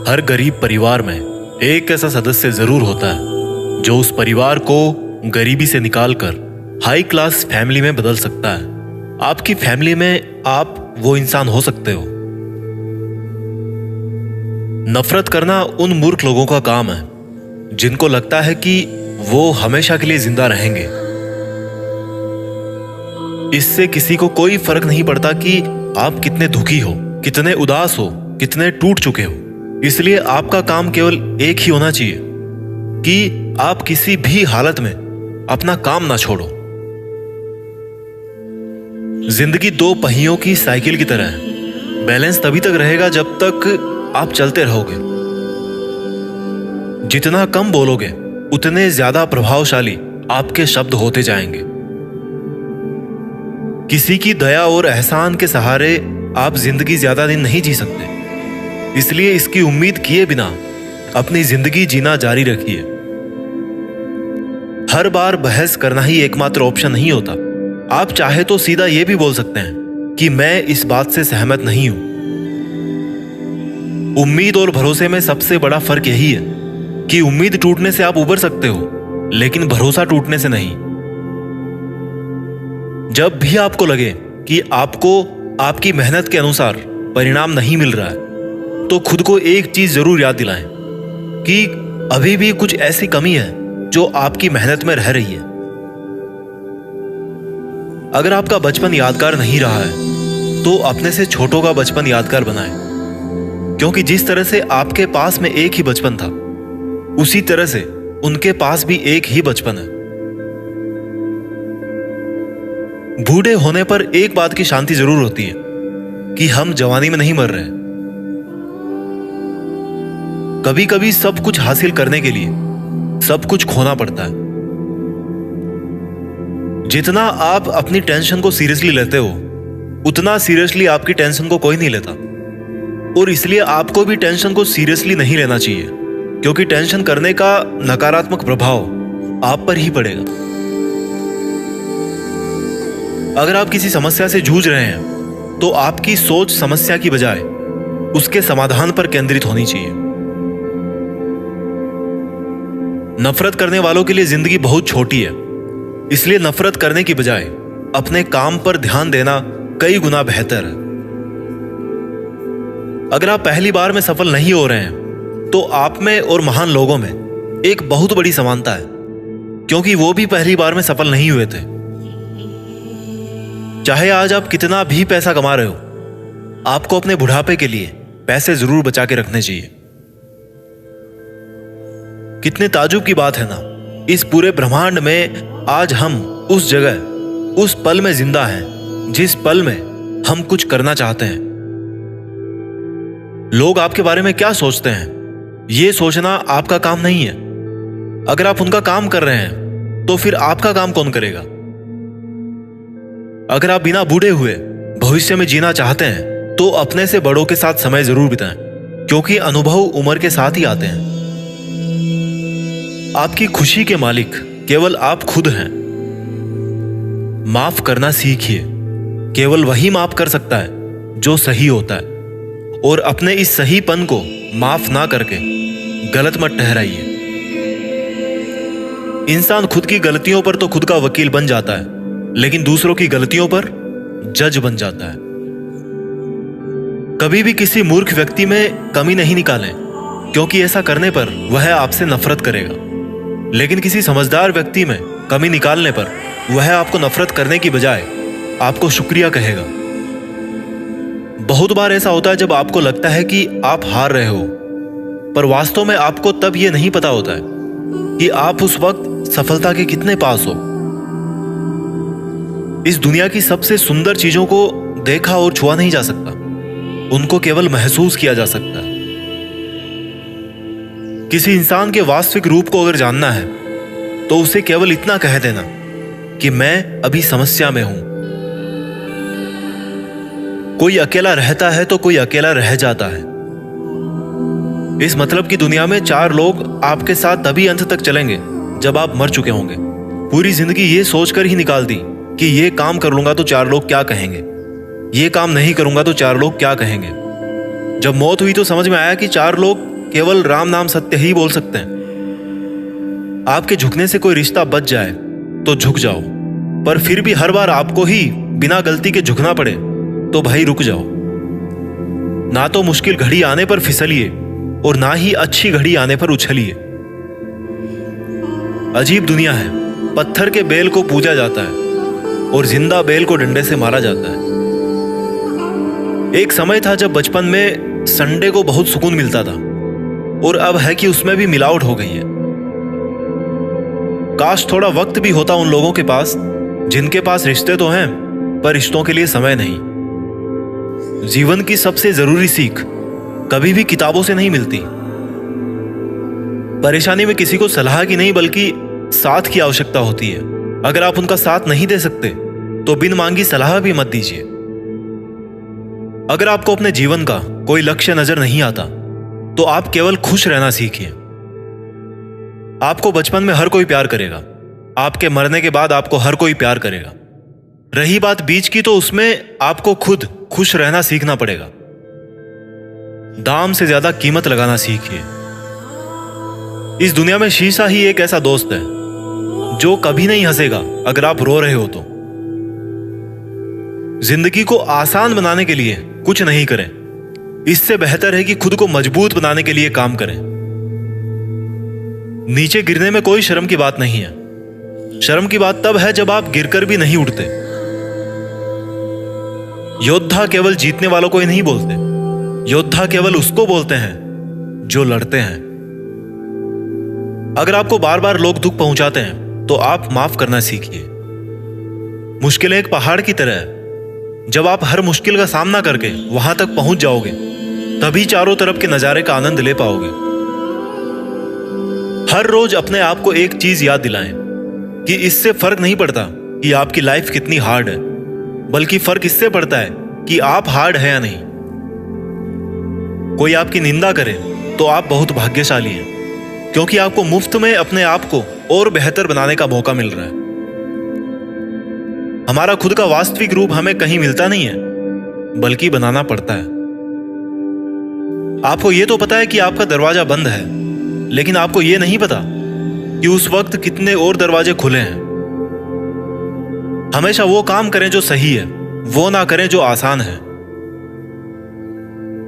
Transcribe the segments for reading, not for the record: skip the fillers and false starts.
हर गरीब परिवार में एक ऐसा सदस्य जरूर होता है जो उस परिवार को गरीबी से निकालकर हाई क्लास फैमिली में बदल सकता है। आपकी फैमिली में आप वो इंसान हो सकते हो। नफरत करना उन मूर्ख लोगों का काम है जिनको लगता है कि वो हमेशा के लिए जिंदा रहेंगे। इससे किसी को कोई फर्क नहीं पड़ता कि आप कितने दुखी हो, कितने उदास हो, कितने टूट चुके हो। इसलिए आपका काम केवल एक ही होना चाहिए कि आप किसी भी हालत में अपना काम ना छोड़ो। जिंदगी दो पहियों की साइकिल की तरह है। बैलेंस तभी तक रहेगा जब तक आप चलते रहोगे। जितना कम बोलोगे उतने ज्यादा प्रभावशाली आपके शब्द होते जाएंगे। किसी की दया और एहसान के सहारे आप जिंदगी ज्यादा दिन नहीं जी सकते। इसलिए इसकी उम्मीद किए बिना अपनी जिंदगी जीना जारी रखिए। हर बार बहस करना ही एकमात्र ऑप्शन नहीं होता। आप चाहे तो सीधा यह भी बोल सकते हैं कि मैं इस बात से सहमत नहीं हूं। उम्मीद और भरोसे में सबसे बड़ा फर्क यही है कि उम्मीद टूटने से आप उबर सकते हो, लेकिन भरोसा टूटने से नहीं। जब भी आपको लगे कि आपको आपकी मेहनत के अनुसार परिणाम नहीं मिल रहा है, तो खुद को एक चीज जरूर याद दिलाएं कि अभी भी कुछ ऐसी कमी है जो आपकी मेहनत में रह रही है। अगर आपका बचपन यादगार नहीं रहा है तो अपने से छोटों का बचपन यादगार बनाएं, क्योंकि जिस तरह से आपके पास में एक ही बचपन था, उसी तरह से उनके पास भी एक ही बचपन है। बूढ़े होने पर एक बात की शांति जरूर होती है कि हम जवानी में नहीं मर रहे। कभी कभी सब कुछ हासिल करने के लिए सब कुछ खोना पड़ता है। जितना आप अपनी टेंशन को सीरियसली लेते हो, उतना सीरियसली आपकी टेंशन को कोई नहीं लेता। और इसलिए आपको भी टेंशन को सीरियसली नहीं लेना चाहिए, क्योंकि टेंशन करने का नकारात्मक प्रभाव आप पर ही पड़ेगा। अगर आप किसी समस्या से जूझ रहे हैं तो आपकी सोच समस्या की बजाय उसके समाधान पर केंद्रित होनी चाहिए। नफरत करने वालों के लिए जिंदगी बहुत छोटी है, इसलिए नफरत करने की बजाय अपने काम पर ध्यान देना कई गुना बेहतर है। अगर आप पहली बार में सफल नहीं हो रहे हैं तो आप में और महान लोगों में एक बहुत बड़ी समानता है, क्योंकि वो भी पहली बार में सफल नहीं हुए थे। चाहे आज आप कितना भी पैसा कमा रहे हो, आपको अपने बुढ़ापे के लिए पैसे जरूर बचा के रखने चाहिए। कितने ताजुब की बात है ना, इस पूरे ब्रह्मांड में आज हम उस जगह, उस पल में जिंदा हैं जिस पल में हम कुछ करना चाहते हैं। लोग आपके बारे में क्या सोचते हैं, यह सोचना आपका काम नहीं है। अगर आप उनका काम कर रहे हैं तो फिर आपका काम कौन करेगा? अगर आप बिना बूढ़े हुए भविष्य में जीना चाहते हैं तो अपने से बड़ों के साथ समय जरूर बिताएं, क्योंकि अनुभव उम्र के साथ ही आते हैं। आपकी खुशी के मालिक केवल आप खुद हैं। माफ करना सीखिए। केवल वही माफ कर सकता है जो सही होता है, और अपने इस सहीपन को माफ ना करके गलत मत ठहराइए। इंसान खुद की गलतियों पर तो खुद का वकील बन जाता है, लेकिन दूसरों की गलतियों पर जज बन जाता है। कभी भी किसी मूर्ख व्यक्ति में कमी नहीं निकालें, क्योंकि ऐसा करने पर वह आपसे नफरत करेगा। लेकिन किसी समझदार व्यक्ति में कमी निकालने पर वह आपको नफरत करने की बजाय आपको शुक्रिया कहेगा। बहुत बार ऐसा होता है जब आपको लगता है कि आप हार रहे हो, पर वास्तव में आपको तब यह नहीं पता होता है कि आप उस वक्त सफलता के कितने पास हो। इस दुनिया की सबसे सुंदर चीजों को देखा और छुआ नहीं जा सकता, उनको केवल महसूस किया जा सकता है। किसी इंसान के वास्तविक रूप को अगर जानना है तो उसे केवल इतना कह देना कि मैं अभी समस्या में हूं। कोई अकेला रहता है तो कोई अकेला रह जाता है। इस मतलब की दुनिया में 4 लोग आपके साथ तभी अंत तक चलेंगे जब आप मर चुके होंगे। पूरी जिंदगी ये सोचकर ही निकाल दी कि ये काम कर लूंगा तो 4 लोग क्या कहेंगे, ये काम नहीं करूंगा तो 4 लोग क्या कहेंगे। जब मौत हुई तो समझ में आया कि 4 लोग केवल राम नाम सत्य ही बोल सकते हैं। आपके झुकने से कोई रिश्ता बच जाए तो झुक जाओ, पर फिर भी हर बार आपको ही बिना गलती के झुकना पड़े तो भाई रुक जाओ। ना तो मुश्किल घड़ी आने पर फिसलिए और ना ही अच्छी घड़ी आने पर उछलिए। अजीब दुनिया है, पत्थर के बेल को पूजा जाता है और जिंदा बेल को डंडे से मारा जाता है। एक समय था जब बचपन में संडे को बहुत सुकून मिलता था, और अब है कि उसमें भी मिलावट हो गई है। काश थोड़ा वक्त भी होता उन लोगों के पास जिनके पास रिश्ते तो हैं पर रिश्तों के लिए समय नहीं। जीवन की सबसे जरूरी सीख कभी भी किताबों से नहीं मिलती। परेशानी में किसी को सलाह की नहीं बल्कि साथ की आवश्यकता होती है। अगर आप उनका साथ नहीं दे सकते तो बिन मांगी सलाह भी मत दीजिए। अगर आपको अपने जीवन का कोई लक्ष्य नजर नहीं आता तो आप केवल खुश रहना सीखिए। आपको बचपन में हर कोई प्यार करेगा, आपके मरने के बाद आपको हर कोई प्यार करेगा। रही बात बीच की तो उसमें आपको खुद खुश रहना सीखना पड़ेगा। दाम से ज्यादा कीमत लगाना सीखिए। इस दुनिया में शीशा ही एक ऐसा दोस्त है जो कभी नहीं हंसेगा अगर आप रो रहे हो तो। जिंदगी को आसान बनाने के लिए कुछ नहीं करें, इससे बेहतर है कि खुद को मजबूत बनाने के लिए काम करें। नीचे गिरने में कोई शर्म की बात नहीं है। शर्म की बात तब है जब आप गिरकर भी नहीं उठते। योद्धा केवल जीतने वालों को ही नहीं बोलते, योद्धा केवल उसको बोलते हैं जो लड़ते हैं। अगर आपको बार बार लोग दुख पहुंचाते हैं तो आप माफ करना सीखिए। मुश्किलें एक पहाड़ की तरह है, जब आप हर मुश्किल का सामना करके वहां तक पहुंच जाओगे तभी चारों तरफ के नजारे का आनंद ले पाओगे। हर रोज अपने आप को एक चीज याद दिलाएं कि इससे फर्क नहीं पड़ता कि आपकी लाइफ कितनी हार्ड है, बल्कि फर्क इससे पड़ता है कि आप हार्ड है या नहीं। कोई आपकी निंदा करे तो आप बहुत भाग्यशाली हैं, क्योंकि आपको मुफ्त में अपने आप को और बेहतर बनाने का मौका मिल रहा है। हमारा खुद का वास्तविक रूप हमें कहीं मिलता नहीं है, बल्कि बनाना पड़ता है। आपको यह तो पता है कि आपका दरवाजा बंद है, लेकिन आपको यह नहीं पता कि उस वक्त कितने और दरवाजे खुले हैं। हमेशा वो काम करें जो सही है, वो ना करें जो आसान है।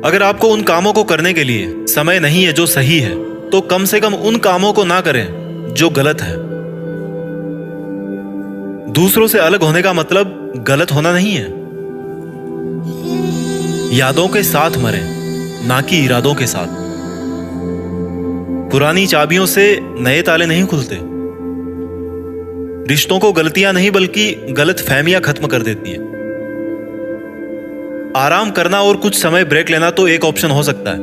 अगर आपको उन कामों को करने के लिए समय नहीं है जो सही है, तो कम से कम उन कामों को ना करें जो गलत है। दूसरों से अलग होने का मतलब गलत होना नहीं है। यादों के साथ मरें, ना कि इरादों के साथ। पुरानी चाबियों से नए ताले नहीं खुलते। रिश्तों को गलतियां नहीं बल्कि गलत फहमियां खत्म कर देती है। आराम करना और कुछ समय ब्रेक लेना तो एक ऑप्शन हो सकता है,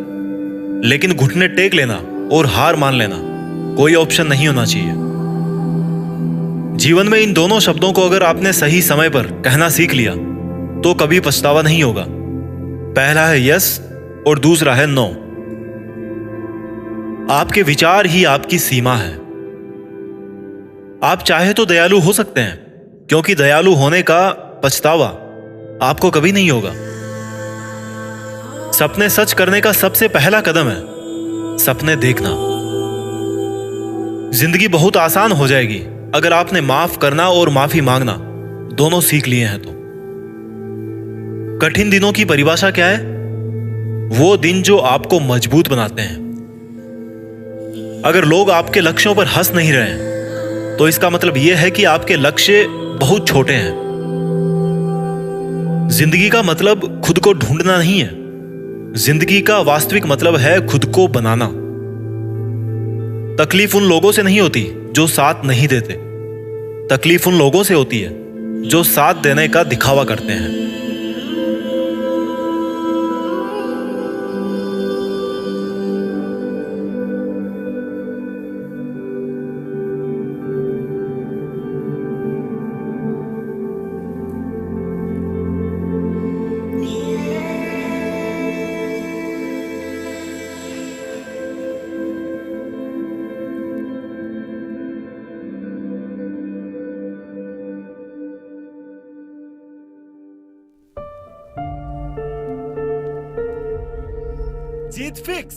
लेकिन घुटने टेक लेना और हार मान लेना कोई ऑप्शन नहीं होना चाहिए। जीवन में इन दोनों शब्दों को अगर आपने सही समय पर कहना सीख लिया तो कभी पछतावा नहीं होगा। पहला है यस और दूसरा है नो। आपके विचार ही आपकी सीमा है। आप चाहे तो दयालु हो सकते हैं, क्योंकि दयालु होने का पछतावा आपको कभी नहीं होगा। सपने सच करने का सबसे पहला कदम है सपने देखना। जिंदगी बहुत आसान हो जाएगी अगर आपने माफ करना और माफी मांगना दोनों सीख लिए हैं तो। कठिन दिनों की परिभाषा क्या है? वो दिन जो आपको मजबूत बनाते हैं। अगर लोग आपके लक्ष्यों पर हंस नहीं रहे हैं तो इसका मतलब यह है कि आपके लक्ष्य बहुत छोटे हैं। जिंदगी का मतलब खुद को ढूंढना नहीं है, जिंदगी का वास्तविक मतलब है खुद को बनाना। तकलीफ उन लोगों से नहीं होती जो साथ नहीं देते, तकलीफ उन लोगों से होती है जो साथ देने का दिखावा करते हैं। जीत फिक्स।